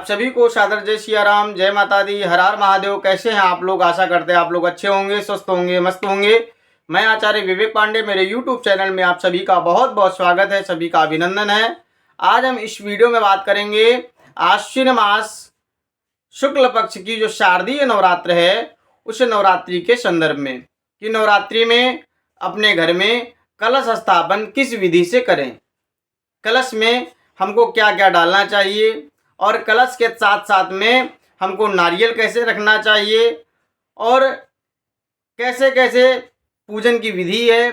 सभी को सादर जय सिया राम, जय माता दी, हर हर महादेव। कैसे हैं आप लोग? आशा करते हैं आप लोग अच्छे होंगे, स्वस्थ होंगे, मस्त होंगे। मैं आचार्य विवेक पांडे, मेरे यूट्यूब चैनल में आप सभी का बहुत बहुत स्वागत है, सभी का अभिनंदन है। आज हम इस वीडियो में बात करेंगे आश्विन मास शुक्ल पक्ष की जो शारदीय नवरात्र है उस नवरात्रि के संदर्भ में कि नवरात्रि में अपने घर में कलश स्थापन किस विधि से करें, कलश में हमको क्या क्या डालना चाहिए और कलश के साथ साथ में हमको नारियल कैसे रखना चाहिए और कैसे कैसे पूजन की विधि है,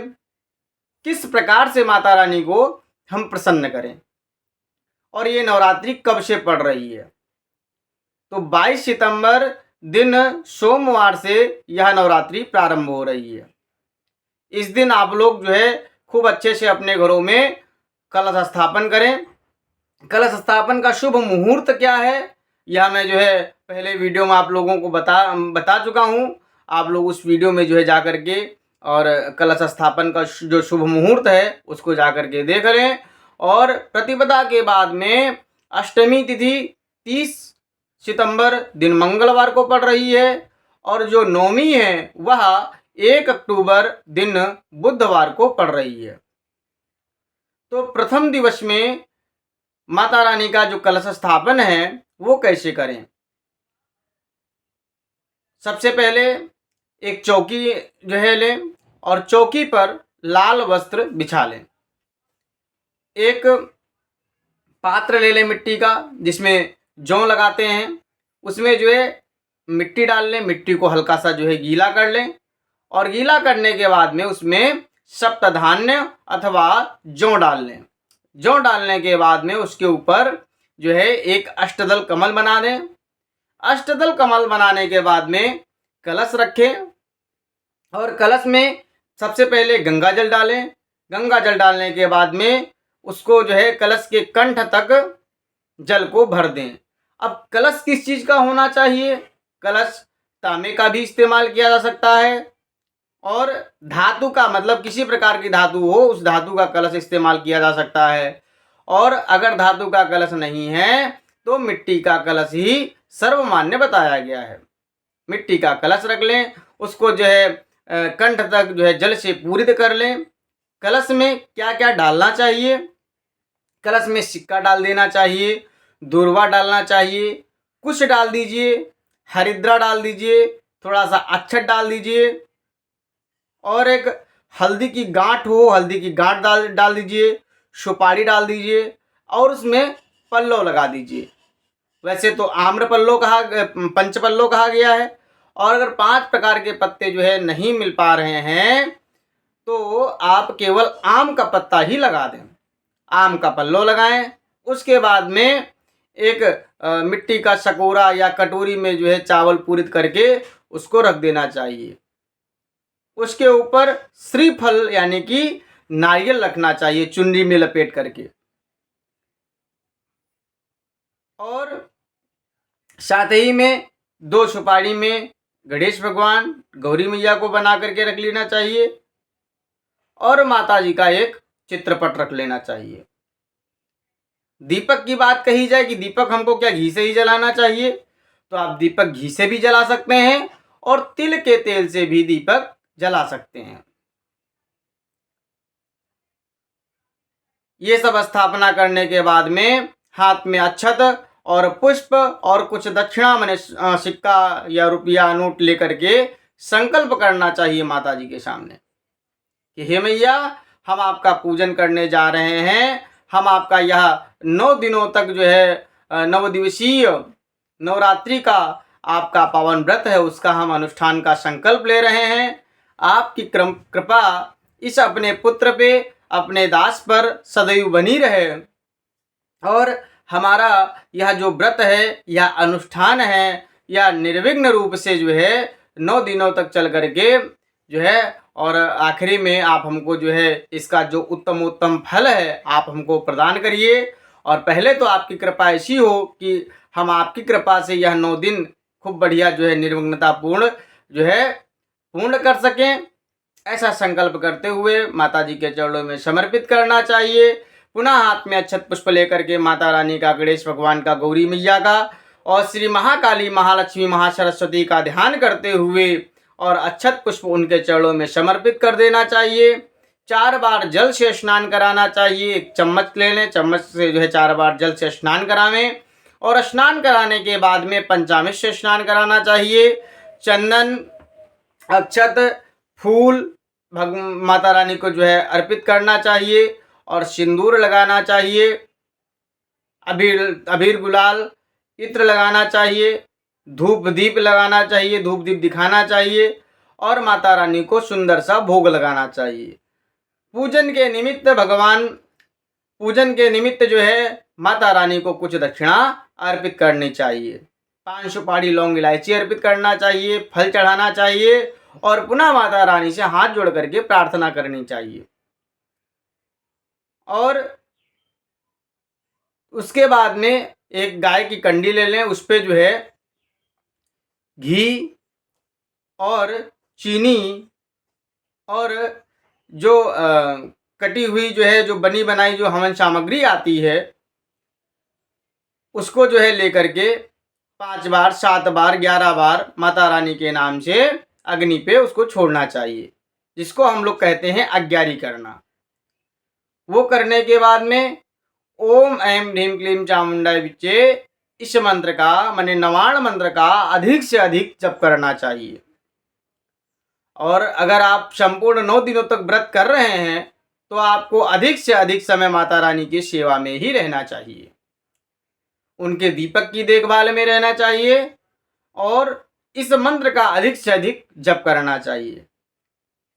किस प्रकार से माता रानी को हम प्रसन्न करें और ये नवरात्रि कब से पड़ रही है। तो 22 सितंबर दिन सोमवार से यह नवरात्रि प्रारंभ हो रही है। इस दिन आप लोग जो है खूब अच्छे से अपने घरों में कलश स्थापन करें। कलश स्थापन का शुभ मुहूर्त क्या है यह मैं जो है पहले वीडियो में आप लोगों को बता चुका हूँ। आप लोग उस वीडियो में जो है जा कर के और कलश स्थापन का जो शुभ मुहूर्त है उसको जा कर के देख लें। और प्रतिपदा के बाद में अष्टमी तिथि 30 सितंबर दिन मंगलवार को पड़ रही है और जो नवमी है वह 1 अक्टूबर दिन बुधवार को पड़ रही है। तो प्रथम दिवस में माता रानी का जो कलश स्थापन है वो कैसे करें। सबसे पहले एक चौकी जो है लें और चौकी पर लाल वस्त्र बिछा लें। एक पात्र ले लें मिट्टी का जिसमें जौ लगाते हैं, उसमें जो है मिट्टी डाल लें। मिट्टी को हल्का सा जो है गीला कर लें और गीला करने के बाद में उसमें सप्तधान्य अथवा जौ डाल लें। जौ डालने के बाद में उसके ऊपर जो है एक अष्टदल कमल बना दें। अष्टदल कमल बनाने के बाद में कलश रखें और कलश में सबसे पहले गंगा जल डालें। गंगा जल डालने के बाद में उसको जो है कलश के कंठ तक जल को भर दें। अब कलश किस चीज़ का होना चाहिए? कलश तांबे का भी इस्तेमाल किया जा सकता है और धातु का, मतलब किसी प्रकार की धातु हो उस धातु का कलश इस्तेमाल किया जा सकता है। और अगर धातु का कलश नहीं है तो मिट्टी का कलश ही सर्वमान्य बताया गया है। मिट्टी का कलश रख लें, उसको जो है कंठ तक जो है जल से पूरित कर लें। कलश में क्या क्या डालना चाहिए? कलश में सिक्का डाल देना चाहिए, दूर्वा डालना चाहिए, कुश डाल दीजिए, हरिद्रा डाल दीजिए, थोड़ा सा अक्षत डाल दीजिए और एक हल्दी की गांठ हो, हल्दी की गांठ डाल दीजिए, सुपारी डाल दीजिए और उसमें पल्लव लगा दीजिए। वैसे तो आम्र पल्लव पंच पल्लव कहा गया है। और अगर 5 प्रकार के पत्ते जो है नहीं मिल पा रहे हैं तो आप केवल आम का पत्ता ही लगा दें, आम का पल्लव लगाएं। उसके बाद में एक मिट्टी का सकोरा या कटोरी में जो है चावल पूरित करके उसको रख देना चाहिए। उसके ऊपर श्रीफल यानी कि नारियल रखना चाहिए चुनरी में लपेट करके। और साथ ही में 2 सुपारी में गणेश भगवान, गौरी मैया को बना करके रख लेना चाहिए और माता जी का एक चित्रपट रख लेना चाहिए। दीपक की बात कही जाए कि दीपक हमको क्या घी से ही जलाना चाहिए, तो आप दीपक घी से भी जला सकते हैं और तिल के तेल से भी दीपक जला सकते हैं। ये सब स्थापना करने के बाद में हाथ में अक्षत और पुष्प और कुछ दक्षिणा माने सिक्का या रुपया नोट लेकर के संकल्प करना चाहिए माता जी के सामने कि हे मैया, हम आपका पूजन करने जा रहे हैं। हम आपका यह 9 दिनों तक जो है 9 दिवसीय नवरात्रि का आपका पावन व्रत है, उसका हम अनुष्ठान का संकल्प ले रहे हैं। आपकी कृपा इस अपने पुत्र पे, अपने दास पर सदैव बनी रहे और हमारा यह जो व्रत है, यह अनुष्ठान है, यह निर्विघ्न रूप से जो है 9 दिनों तक चल करके जो है और आखिरी में आप हमको जो है इसका जो उत्तम फल है आप हमको प्रदान करिए। और पहले तो आपकी कृपा ऐसी हो कि हम आपकी कृपा से यह 9 दिन खूब बढ़िया जो है निर्विघ्नता पूर्ण जो है पूर्ण कर सकें। ऐसा संकल्प करते हुए माता जी के चरणों में समर्पित करना चाहिए। पुनः हाथ में अक्षत पुष्प लेकर के माता रानी का, गणेश भगवान का, गौरी मैया का और श्री महाकाली, महालक्ष्मी, महासरस्वती का ध्यान करते हुए और अक्षत पुष्प उनके चरणों में समर्पित कर देना चाहिए। 4 बार जल से स्नान कराना चाहिए। एक चम्मच ले लें, चम्मच से जो है 4 बार जल से स्नान करावें और स्नान कराने के बाद में पंचामृत से स्नान कराना चाहिए। चंदन, अक्षत, फूल माता रानी को जो है अर्पित करना चाहिए और सिंदूर लगाना चाहिए। अबीर गुलाल, इत्र लगाना चाहिए, धूप दीप लगाना चाहिए, धूप दीप दिखाना चाहिए और माता रानी को सुंदर सा भोग लगाना चाहिए। पूजन के निमित्त जो है माता रानी को कुछ दक्षिणा अर्पित करनी चाहिए। 5 सुपारी, लौंग, इलायची अर्पित करना चाहिए, फल चढ़ाना चाहिए और पुनः माता रानी से हाथ जोड़ करके प्रार्थना करनी चाहिए। और उसके बाद में एक गाय की कंडी ले लें, उस पे जो है घी और चीनी और जो कटी हुई जो है, जो बनी बनाई जो हवन सामग्री आती है, उसको जो है लेकर के 5 बार, 7 बार, 11 बार माता रानी के नाम से अग्नि पे उसको छोड़ना चाहिए, जिसको हम लोग कहते हैं अज्ञारी करना। वो करने के बाद में ओम ऐं ह्रीं क्लीं चामुंडाय विच्चे, इस मंत्र का माने नवाण मंत्र का अधिक से अधिक जप करना चाहिए। और अगर आप संपूर्ण 9 दिनों तक व्रत कर रहे हैं तो आपको अधिक से अधिक समय माता रानी की सेवा में ही रहना चाहिए, उनके दीपक की देखभाल में रहना चाहिए और इस मंत्र का अधिक से अधिक जप करना चाहिए।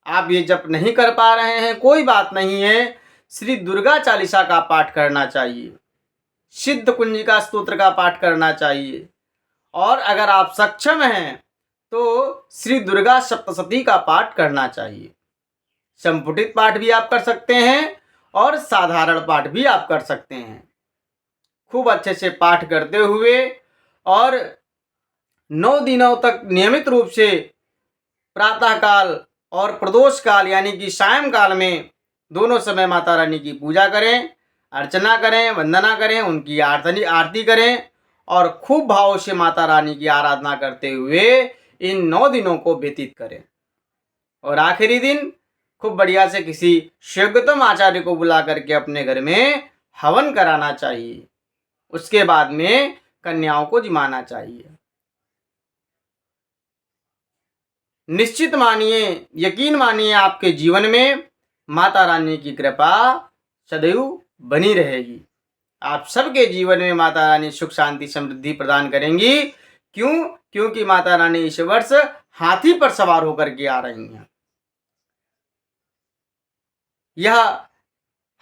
आप ये जप नहीं कर पा रहे हैं, कोई बात नहीं है, श्री दुर्गा चालीसा का पाठ करना चाहिए, सिद्ध कुंजिका स्तोत्र का पाठ करना चाहिए और अगर आप सक्षम हैं तो श्री दुर्गा सप्तशती का पाठ करना चाहिए। संपुटित पाठ भी आप कर सकते हैं और साधारण पाठ भी आप कर सकते हैं। खूब अच्छे से पाठ करते हुए और 9 दिनों तक नियमित रूप से प्रातः काल और प्रदोष काल यानी कि सायंकाल में दोनों समय माता रानी की पूजा करें, अर्चना करें, वंदना करें, उनकी आरती करें और खूब भाव से माता रानी की आराधना करते हुए इन 9 दिनों को व्यतीत करें। और आखिरी दिन खूब बढ़िया से किसी शिवगतम आचार्य को बुला करके अपने घर में हवन कराना चाहिए। उसके बाद में कन्याओं को जिमाना चाहिए। निश्चित मानिए, यकीन मानिए, आपके जीवन में माता रानी की कृपा सदैव बनी रहेगी। आप सबके जीवन में माता रानी सुख, शांति, समृद्धि प्रदान करेंगी। क्यों? क्योंकि माता रानी इस वर्ष हाथी पर सवार होकर के आ रही हैं। यह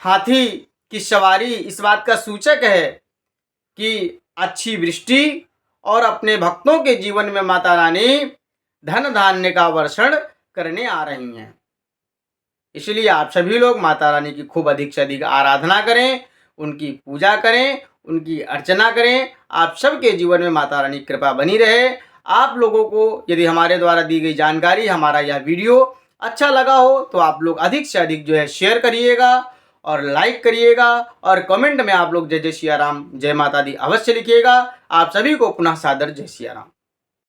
हाथी की सवारी इस बात का सूचक है कि अच्छी वृष्टि और अपने भक्तों के जीवन में माता रानी धन धान्य का वर्षण करने आ रही हैं। इसलिए आप सभी लोग माता रानी की खूब अधिक से अधिक आराधना करें, उनकी पूजा करें, उनकी अर्चना करें। आप सबके जीवन में माता रानी की कृपा बनी रहे। आप लोगों को यदि हमारे द्वारा दी गई जानकारी, हमारा यह वीडियो अच्छा लगा हो तो आप लोग अधिक से अधिक जो है शेयर करिएगा और लाइक करिएगा और कमेंट में आप लोग जय जय सिया राम, जय माता दी अवश्य लिखिएगा। आप सभी को पुनः सादर जय सिया राम।